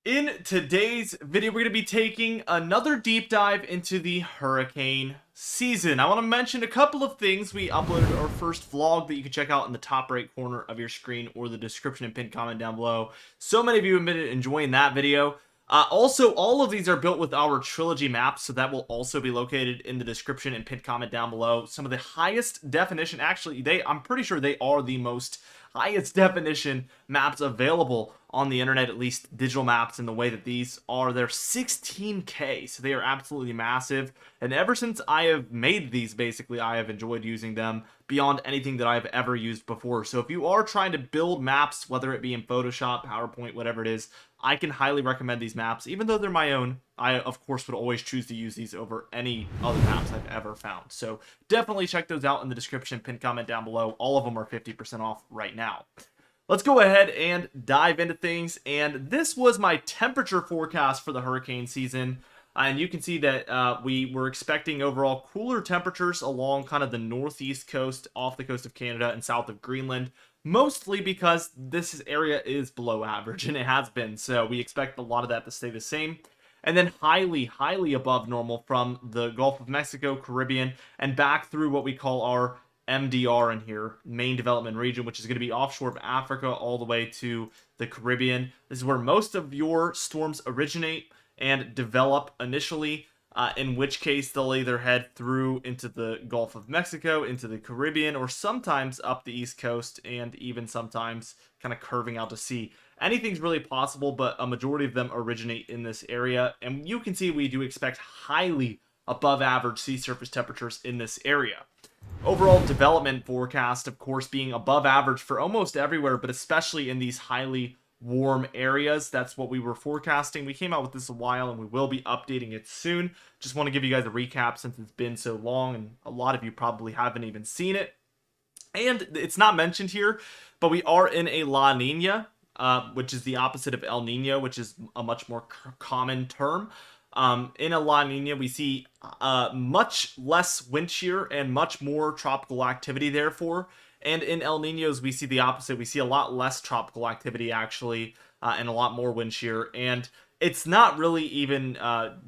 In today's video, we're going to be taking another deep dive into the hurricane season. I want to mention a couple of things. We uploaded our first vlog that you can check out in the top right corner of your screen or the description and pinned comment down below. So many of you have been enjoying that video. Also, all of these are built with our trilogy maps, so that will also be located in the description and pinned comment down below. Some of the highest definition, actually, I'm pretty sure they are the most highest definition maps available on the internet, at least digital maps in the way that these are. They're 16K, so they are absolutely massive. And ever since I have made these, basically, I have enjoyed using them beyond anything that I've ever used before. So if you are trying to build maps, whether it be in Photoshop, PowerPoint, whatever it is, I can highly recommend these maps. Even though they're my own, I, of course, would always choose to use these over any other maps I've ever found. So definitely check those out in the description, pinned comment down below. All of them are 50% off right now. Let's go ahead and dive into things. And this was my temperature forecast for the hurricane season. And you can see that we were expecting overall cooler temperatures along kind of the northeast coast, off the coast of Canada and south of Greenland. Mostly because this area is below average, and it has been. So we expect a lot of that to stay the same. And then highly, highly above normal from the Gulf of Mexico, Caribbean, and back through what we call our MDR in here, main development region, which is going to be offshore of Africa all the way to the Caribbean. This is where most of your storms originate and develop initially, in which case they'll either head through into the Gulf of Mexico, into the Caribbean, or sometimes up the East Coast, and even sometimes kind of curving out to sea. Anything's really possible, but a majority of them originate in this area, and you can see we do expect highly above average sea surface temperatures in this area. Overall development forecast, of course, being above average for almost everywhere, but especially in these highly warm areas. That's what we were forecasting. We came out with this a while, and we will be updating it soon. Just want to give you guys a recap since it's been so long, and a lot of you probably haven't even seen it. And it's not mentioned here, but we are in a La Niña, which is the opposite of El Nino, which is a much more common term. In a La Nina, we see much less wind shear and much more tropical activity, therefore. And in El Ninos, we see the opposite. We see a lot less tropical activity, actually, and a lot more wind shear. And it's not really even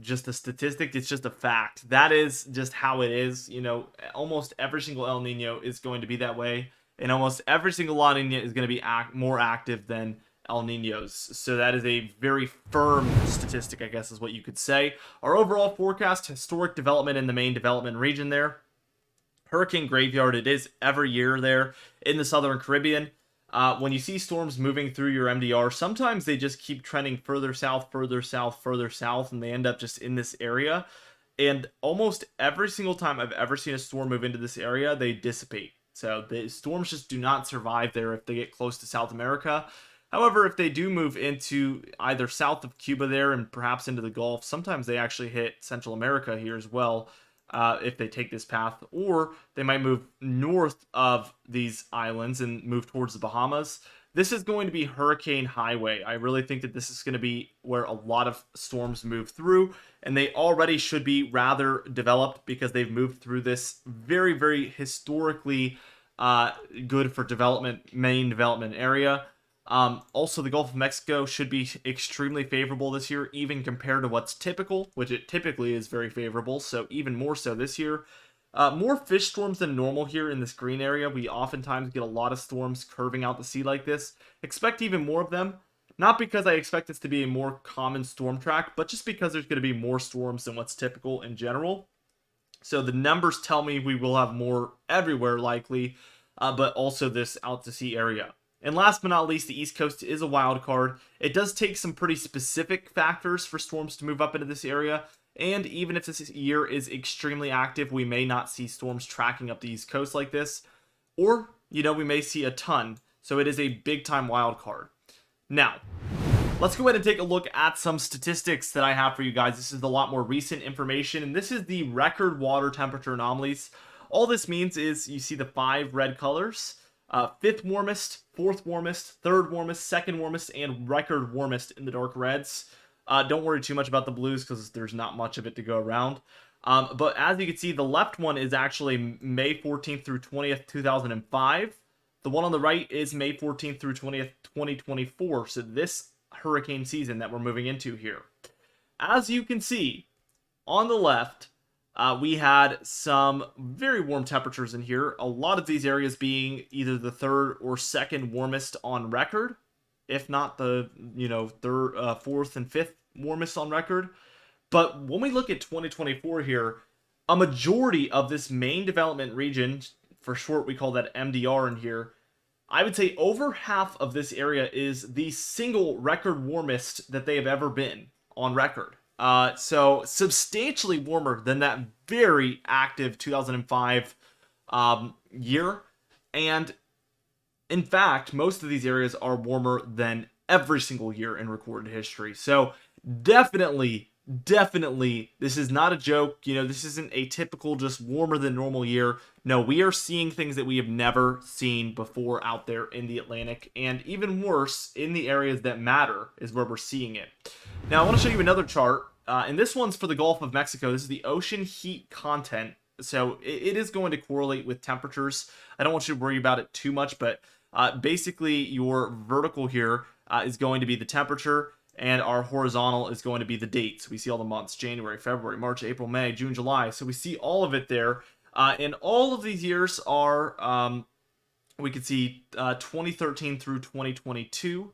just a statistic. It's just a fact. That is just how it is. You know, almost every single El Nino is going to be that way. And almost every single La Nina is going to be more active than El Ninos. So that is a very firm statistic, I guess is what you could say. Our overall forecast, historic development in the main development region there. Hurricane graveyard, it is every year there in the southern Caribbean. When you see storms moving through your MDR, sometimes they just keep trending further south, further south, further south, and they end up just in this area. And almost every single time I've ever seen a storm move into this area, they dissipate. So the storms just do not survive there if they get close to South America. However, if they do move into either south of Cuba there and perhaps into the Gulf, sometimes they actually hit Central America here as well. If they take this path, or they might move north of these islands and move towards the Bahamas. This is going to be hurricane highway. I really think that this is going to be where a lot of storms move through, and they already should be rather developed because they've moved through this very, very historically good for development, main development area. Also, the Gulf of Mexico should be extremely favorable this year, even compared to what's typical, which it typically is very favorable, so even more so this year. More fish storms than normal here in this green area. We oftentimes get a lot of storms curving out the sea like this. Expect even more of them, not because I expect this to be a more common storm track, but just because there's going to be more storms than what's typical in general. So the numbers tell me we will have more everywhere likely, but also this out to sea area. And last but not least, the East Coast is a wild card. It does take some pretty specific factors for storms to move up into this area. And even if this year is extremely active, we may not see storms tracking up the East Coast like this. Or, you know, we may see a ton. So it is a big time wild card. Now, let's go ahead and take a look at some statistics that I have for you guys. This is a lot more recent information. And this is the record water temperature anomalies. All this means is you see the 5 red colors. 5th warmest, 4th warmest, 3rd warmest, 2nd warmest, and record warmest in the dark reds. Don't worry too much about the blues because there's not much of it to go around. But as you can see, the left one is actually May 14th through 20th, 2005. The one on the right is May 14th through 20th, 2024. So this hurricane season that we're moving into here. As you can see on the left, we had some very warm temperatures in here. A lot of these areas being either the third or second warmest on record, if not the third, fourth, and fifth warmest on record. But when we look at 2024 here, a majority of this main development region, for short we call that MDR in here, I would say over half of this area is the single record warmest that they have ever been on record. So substantially warmer than that very active 2005 year. And in fact, most of these areas are warmer than every single year in recorded history. So definitely, this is not a joke. This isn't a typical just warmer than normal year. No, we are seeing things that we have never seen before out there in the Atlantic, and even worse, in the areas that matter is where we're seeing it. Now, I want to show you another chart, and this one's for the Gulf of Mexico. This is the ocean heat content, so it is going to correlate with temperatures. I don't want you to worry about it too much, but basically your vertical here is going to be the temperature, and our horizontal is going to be the dates. We see all the months: January, February, March, April, May, June, July. So we see all of it there. And all of these years are, we can see 2013 through 2022.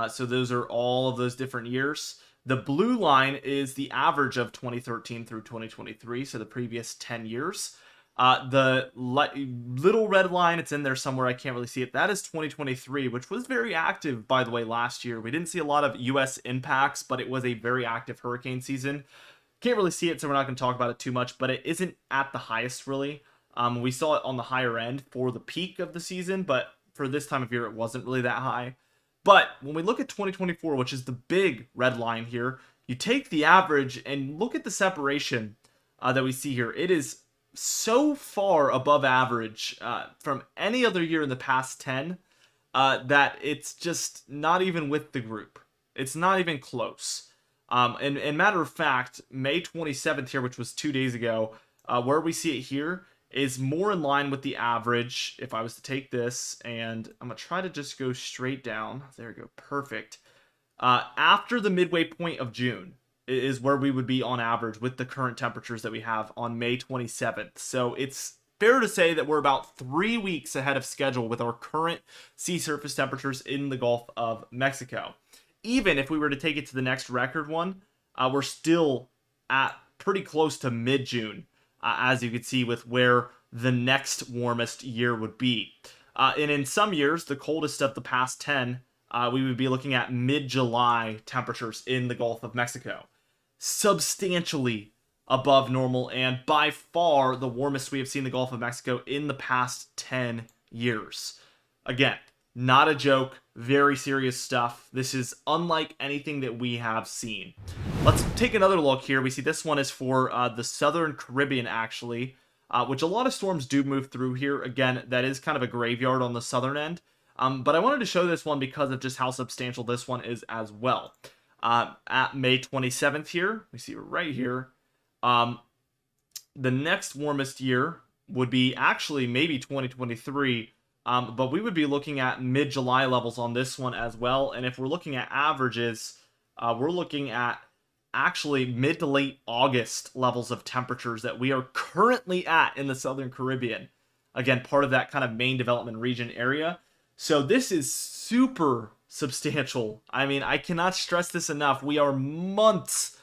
So those are all of those different years. The blue line is the average of 2013 through 2023, so the previous 10 years. The little red line, it's in there somewhere, I can't really see it. That is 2023, which was very active, by the way, last year. We didn't see a lot of U.S. impacts, but it was a very active hurricane season. Can't really see it, so we're not going to talk about it too much, but it isn't at the highest, really. We saw it on the higher end for the peak of the season, but for this time of year, it wasn't really that high. But when we look at 2024, which is the big red line here, you take the average and look at the separation that we see here. It is so far above average from any other year in the past 10 that it's just not even with the group. It's not even close. And matter of fact, May 27th here, which was 2 days ago, where we see it here is more in line with the average. If I was to take this, and I'm going to try to just go straight down. There we go. Perfect. After the midway point of June is where we would be on average with the current temperatures that we have on May 27th. So it's fair to say that we're about 3 weeks ahead of schedule with our current sea surface temperatures in the Gulf of Mexico. Even if we were to take it to the next record one, we're still at pretty close to mid-June, as you can see with where the next warmest year would be. And in some years, the coldest of the past 10, we would be looking at mid-July temperatures in the Gulf of Mexico. Substantially above normal, and by far the warmest we have seen the Gulf of Mexico in the past 10 years. Again, not a joke, very serious stuff. This is unlike anything that we have seen. Let's take another look here. We see this one is for the Southern Caribbean, actually, which a lot of storms do move through here. Again, that is kind of a graveyard on the southern end. But I wanted to show this one because of just how substantial this one is as well. At May 27th here, we see right here, the next warmest year would be actually maybe 2023, but we would be looking at mid-July levels on this one as well. And if we're looking at averages, we're looking at actually mid to late August levels of temperatures that we are currently at in the Southern Caribbean. Again, part of that kind of main development region area. So this is super substantial. I mean, I cannot stress this enough. We are months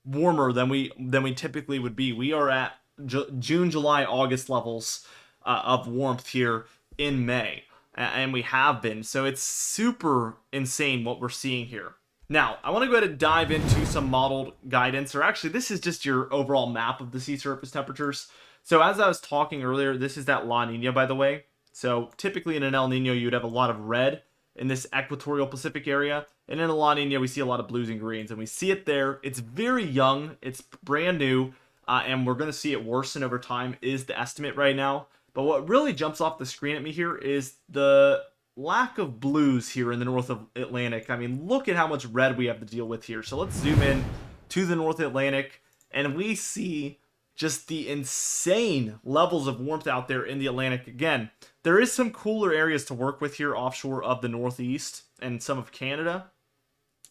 warmer than we typically would be. We are at June, July, August levels of warmth here in May, and we have been. So it's super insane what we're seeing here. Now, I want to go ahead and dive into some modeled guidance, or actually this is just your overall map of the sea surface temperatures. So as I was talking earlier, this is that La Niña, by the way. So typically in an El Nino, you'd have a lot of red in this equatorial Pacific area. And in a La Nina, we see a lot of blues and greens, and we see it there. It's very young. It's brand new, and we're going to see it worsen over time is the estimate right now. But what really jumps off the screen at me here is the lack of blues here in the North Atlantic. I mean, look at how much red we have to deal with here. So let's zoom in to the North Atlantic, and we see just the insane levels of warmth out there in the Atlantic. Again, there is some cooler areas to work with here offshore of the Northeast and some of Canada.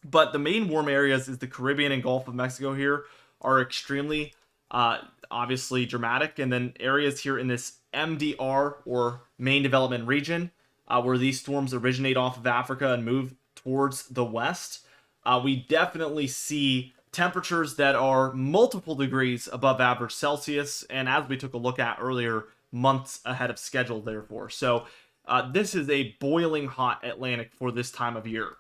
But the main warm areas is the Caribbean and Gulf of Mexico here are extremely obviously dramatic. And then areas here in this MDR or main development region where these storms originate off of Africa and move towards the west, we definitely see temperatures that are multiple degrees above average Celsius. And as we took a look at earlier, months ahead of schedule, therefore. So this is a boiling hot Atlantic for this time of year.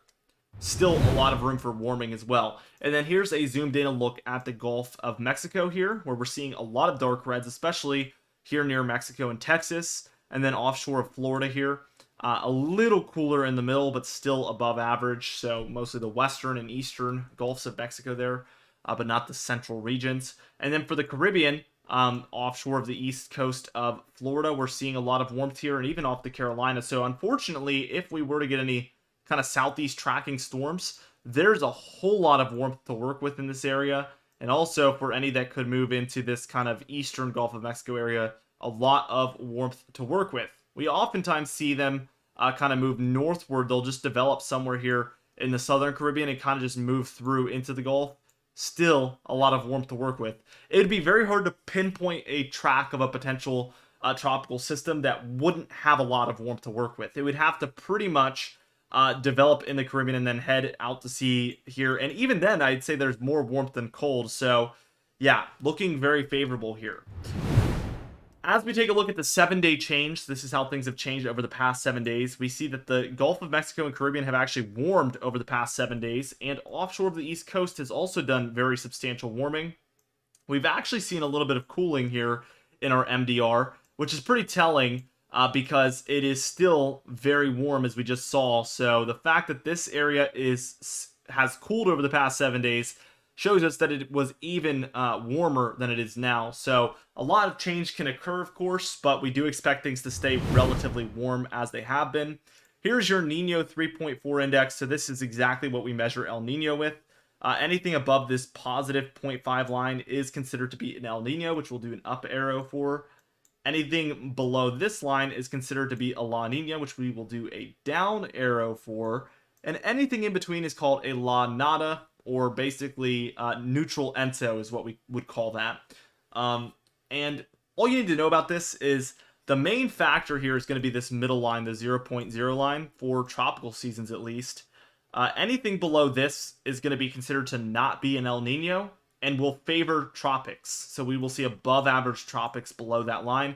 Still a lot of room for warming as well. And then here's a zoomed in look at the Gulf of Mexico here, where we're seeing a lot of dark reds, especially here near Mexico and Texas, and then offshore of Florida here. A little cooler in the middle, but still above average. So mostly the western and eastern Gulfs of Mexico there, but not the central regions. And then for the Caribbean, offshore of the east coast of Florida, we're seeing a lot of warmth here, and even off the Carolinas. So unfortunately, if we were to get any kind of southeast tracking storms, there's a whole lot of warmth to work with in this area. And also for any that could move into this kind of eastern Gulf of Mexico area, a lot of warmth to work with. We oftentimes see them kind of move northward. They'll just develop somewhere here in the southern Caribbean and kind of just move through into the Gulf. Still a lot of warmth to work with. It would be very hard to pinpoint a track of a potential tropical system that wouldn't have a lot of warmth to work with. It would have to pretty much develop in the Caribbean and then head out to sea here. And even then, I'd say there's more warmth than cold. So yeah, looking very favorable here. As we take a look at the 7-day change, this is how things have changed over the past 7 days. We see that the Gulf of Mexico and Caribbean have actually warmed over the past 7 days, and offshore of the East Coast has also done very substantial warming. We've actually seen a little bit of cooling here in our MDR, which is pretty telling because it is still very warm, as we just saw. So the fact that this area has cooled over the past 7 days shows us that it was even warmer than it is now. So a lot of change can occur, of course, but we do expect things to stay relatively warm as they have been. Here's your Niña 3.4 index. So this is exactly what we measure El Nino with. Anything above this positive 0.5 line is considered to be an El Nino, which we'll do an up arrow for. Anything below this line is considered to be a La Nina, which we will do a down arrow for. And anything in between is called a La Nada, or basically neutral ENSO is what we would call that. And all you need to know about this is the main factor here is going to be this middle line, the 0.0 line, for tropical seasons at least. Anything below this is going to be considered to not be an El Nino and will favor tropics. So we will see above average tropics below that line.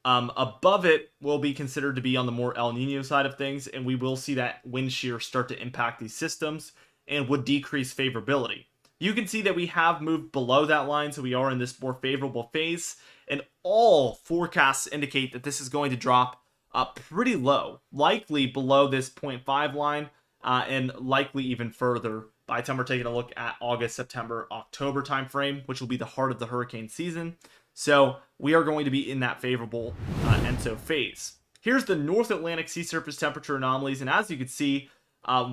Above it will be considered to be on the more El Nino side of things, and we will see that wind shear start to impact these systems and would decrease favorability. You can see that we have moved below that line, so we are in this more favorable phase, and all forecasts indicate that this is going to drop pretty low, likely below this 0.5 line, and likely even further by the time we're taking a look at August, September, October timeframe, which will be the heart of the hurricane season. So we are going to be in that favorable ENSO phase. Here's the North Atlantic sea surface temperature anomalies, and as you can see,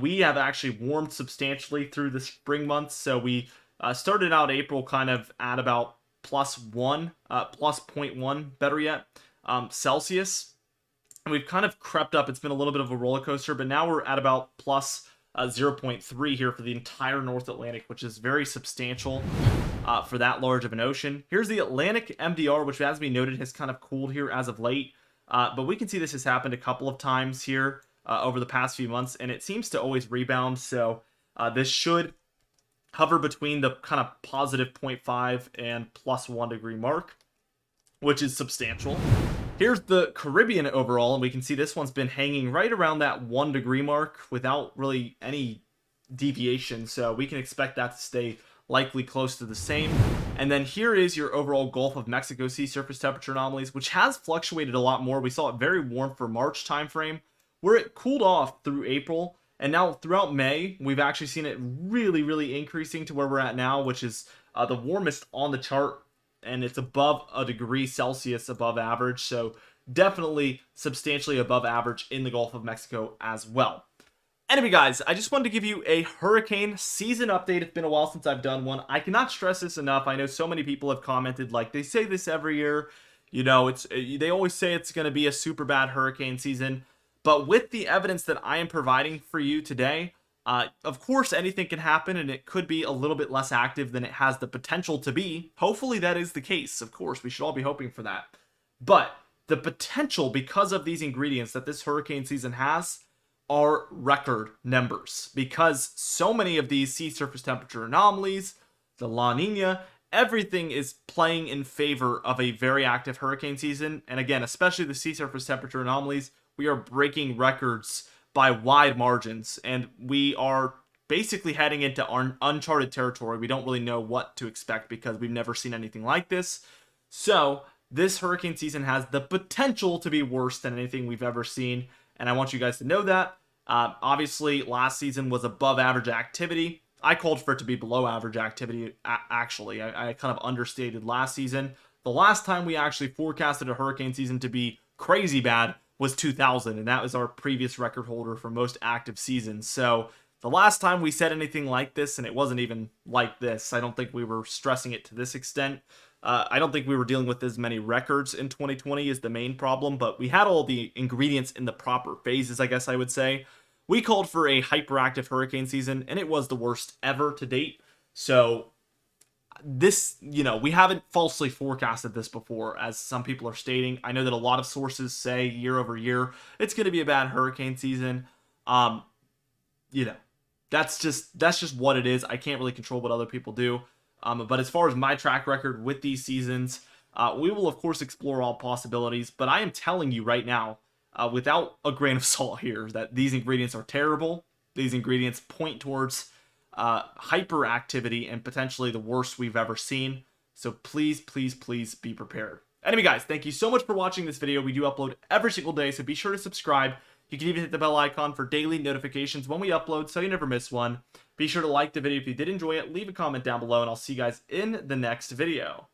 we have actually warmed substantially through the spring months. So we started out April kind of at about plus 0.1, better yet, Celsius. And we've kind of crept up. It's been a little bit of a roller coaster, but now we're at about plus 0.3 here for the entire North Atlantic, which is very substantial for that large of an ocean. Here's the Atlantic MDR, which, as we noted, has kind of cooled here as of late. But we can see this has happened a couple of times here over the past few months, and it seems to always rebound. So this should hover between the kind of positive 0.5 and plus 1 degree mark, which is substantial. Here's the Caribbean overall, and we can see this one's been hanging right around that 1 degree mark without really any deviation. So we can expect that to stay likely close to the same. And then here is your overall Gulf of Mexico sea surface temperature anomalies, which has fluctuated a lot more. We saw it very warm for March timeframe, where it cooled off through April, and now throughout May, we've actually seen it really increasing to where we're at now, which is the warmest on the chart, and it's above a degree Celsius above average, so definitely substantially above average in the Gulf of Mexico as well. Anyway, guys, I just wanted to give you a hurricane season update. It's been a while since I've done one. I cannot stress this enough. I know so many people have commented, like, they say this every year. You know, they always say it's going to be a super bad hurricane season. But with the evidence that I am providing for you today, Of course, anything can happen, and it could be a little bit less active than it has the potential to be. Hopefully, that is the case. Of course, we should all be hoping for that. But the potential, because of these ingredients that this hurricane season has, are record numbers. Because so many of these sea surface temperature anomalies, the La Nina, everything is playing in favor of a very active hurricane season. And again, especially the sea surface temperature anomalies, we are breaking records by wide margins, and we are basically heading into uncharted territory. We don't really know what to expect because we've never seen anything like this. So this hurricane season has the potential to be worse than anything we've ever seen, and I want you guys to know that. Obviously, last season was above average activity. I called for it to be below average activity, actually. I kind of understated last season. The last time we actually forecasted a hurricane season to be crazy bad was 2000, and that was our previous record holder for most active seasons. So the last time we said anything like this, and it wasn't even like this, I don't think we were stressing it to this extent. I don't think we were dealing with as many records in 2020 is the main problem, but we had all the ingredients in the proper phases, I guess I would say. We called for a hyperactive hurricane season, and it was the worst ever to date. So this, we haven't falsely forecasted this before, as some people are stating. I know that a lot of sources say year over year it's going to be a bad hurricane season. That's just what it is. I can't really control what other people do. But as far as my track record with these seasons, we will of course explore all possibilities. But I am telling you right now, without a grain of salt here, that these ingredients are terrible. These ingredients point towards hyperactivity and potentially the worst we've ever seen. So please, please, please be prepared. Anyway, guys, thank you so much for watching this video. We do upload every single day, so be sure to subscribe. You can even hit the bell icon for daily notifications when we upload so you never miss one. Be sure to like the video if you did enjoy it, leave a comment down below, and I'll see you guys in the next video.